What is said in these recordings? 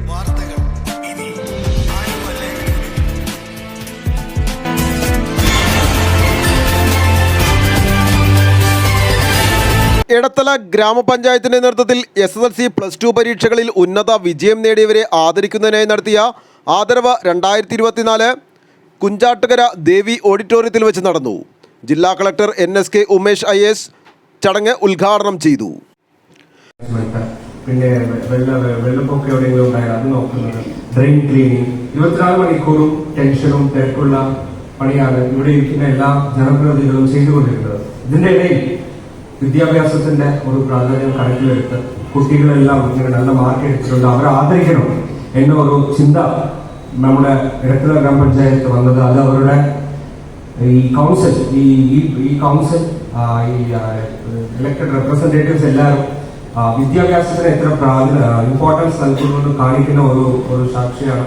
വാർത്തകൾ ഇനി ആലുവല്ലേ. എടത്തല ഗ്രാമപഞ്ചായത്തിന്റെ നേതൃത്വത്തിൽ SSLC +2 പരീക്ഷകളിൽ ഉന്നത വിജയം നേടിയവരെ ആദരിക്കുന്നതിനായി നടത്തിയ ആദരവ് 2024 കുഞ്ചാട്ടുകര ദേവി ഓഡിറ്റോറിയത്തിൽ വെച്ച് നടന്നു. ജില്ലാ കളക്ടർ NSK ഉമേഷ് IAS ചടങ്ങ് ഉദ്ഘാടനം ചെയ്തു. പിന്നെ വെള്ളപ്പൊക്കം എവിടെയെങ്കിലും ഉണ്ടായാൽ അത് നോക്കുന്നത്, ഡ്രെയിൻ ക്ലീനിങ്, 24 മണിക്കൂറും ടെൻഷനും തിരക്കുള്ള പണിയാണ് ഇവിടെ ഇരിക്കുന്ന എല്ലാ ജനപ്രതിനിധികളും ചെയ്തുകൊണ്ടിരിക്കുന്നത്. ഇതിന്റെ ഇടയിൽ വിദ്യാഭ്യാസത്തിന്റെ ഒരു പ്രാധാന്യം കണക്കിലെടുത്ത് കുട്ടികളെല്ലാം ഇങ്ങനെ നല്ല മാർക്ക് എടുത്തിട്ടുണ്ട്, അവരെ ആദരിക്കണം എന്ന ഒരു ചിന്ത നമ്മുടെ എടത്തല ഗ്രാമപഞ്ചായത്ത് വന്നത്. അത് അവരുടെ ഈ കൗൺസിൽ ഇലക്ടഡ് റെപ്രസെന്റേറ്റീവ്സ് എല്ലാവരും വിദ്യാഭ്യാസത്തിന് എത്ര ഇമ്പോർട്ടൻസ് നൽകുന്നു കാണിക്കുന്ന ഒരു സാക്ഷിയാണ്.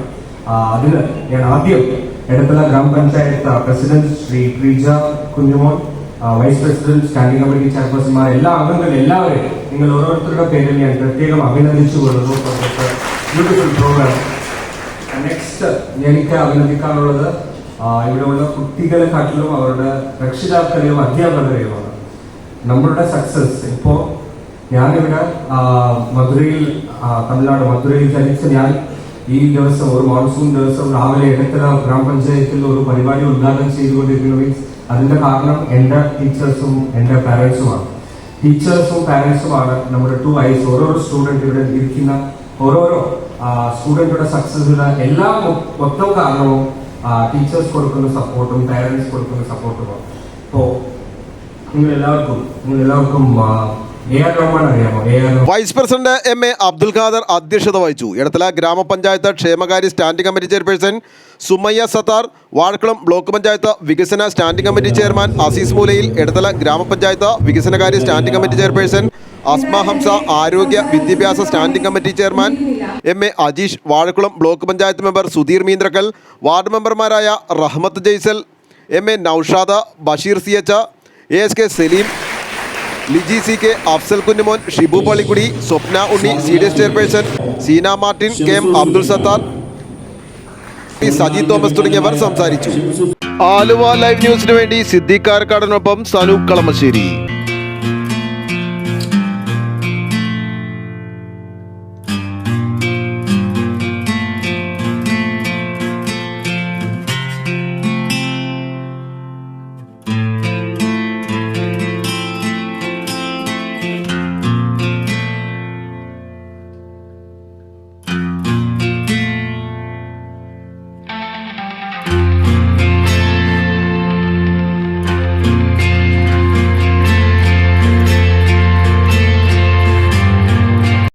അതിന് ഞാൻ ആദ്യം Edathala gramapanchayat president Shri Preeja Kunjumon, vice president, standing committee ചെയർപേഴ്സൺമാർ, എല്ലാ അംഗങ്ങളും എല്ലാവരെയും നിങ്ങൾ ഓരോരുത്തരുടെ പേരിൽ ഞാൻ പ്രത്യേകം അഭിനന്ദിച്ചുകൊള്ളുന്നു. Beautiful programme. നെക്സ്റ്റ് എനിക്ക് അഭിനന്ദിക്കാനുള്ളത് ഇവിടെയുള്ള കുട്ടികളെക്കാട്ടിലും അവരുടെ രക്ഷിതാക്കളെയും അധ്യാപകരെയുമാണ്. നമ്മളുടെ സക്സസ് ഇപ്പോ ഞാനിവിടെ മധുരയിൽ, തമിഴ്നാട് മധുരയിൽ ജനിച്ച ഞാൻ ഈ ദിവസം ഒരു മോൺസൂൺ ദിവസം രാവിലെ എടത്തല ഗ്രാമപഞ്ചായത്തിൽ ഒരു പരിപാടി ഉദ്ഘാടനം ചെയ്തുകൊണ്ടിരിക്കുന്നു. മീൻസ് അതിന്റെ കാരണം എന്റെ ടീച്ചേഴ്സും എന്റെ പാരന്റ്സുമാണ്. ടീച്ചേഴ്സും പാരന്റ്സുമാണ് നമ്മുടെ 2 eyes. ഓരോരോ സ്റ്റുഡന്റ് ഇവിടെ ഇരിക്കുന്ന ഓരോരോ സ്റ്റുഡന്റുടെ സക്സസിന് എല്ലാ മൊത്തം കാരണവും ടീച്ചേഴ്സ് കൊടുക്കുന്ന സപ്പോർട്ടും പാരന്റ്സ് കൊടുക്കുന്ന സപ്പോർട്ടുമാണ്. ഇപ്പോ നിങ്ങളെല്ലാവർക്കും vice president MA Abdul Khader അധ്യക്ഷത വഹിച്ചു. എടത്തല ഗ്രാമപഞ്ചായത്ത് ക്ഷേമകാര്യ standing committee chairperson Sumayya Sathar, Vazhakkulam block panchayat വികസന standing committee chairman Azeez Moolayil, Edathala gramapanchayat വികസനകാര്യ standing committee chairperson Asma Hamsa, ആരോഗ്യ വിദ്യാഭ്യാസ standing committee chairman MA Ajeesh, Vazhakkulam block panchayat member Sudheer Meendrakkal, ward മെമ്പർമാരായ Rahmath Jaisal, MA Noushad, Basheer CH, ASK Saleem, Liji CK, Afsal Kunjumon, Shibu Pallikkudi, Swapna Unni, CDS chairperson Seena Martin, KM Abdul Sathar, Saji Thomas തുടങ്ങിയവർ സംസാരിച്ചു. ആലുവ ലൈവ് ന്യൂസിനു വേണ്ടി സിദ്ദീഖ് കാരക്കാടിനൊപ്പം സനൂപ് കളമശ്ശേരി.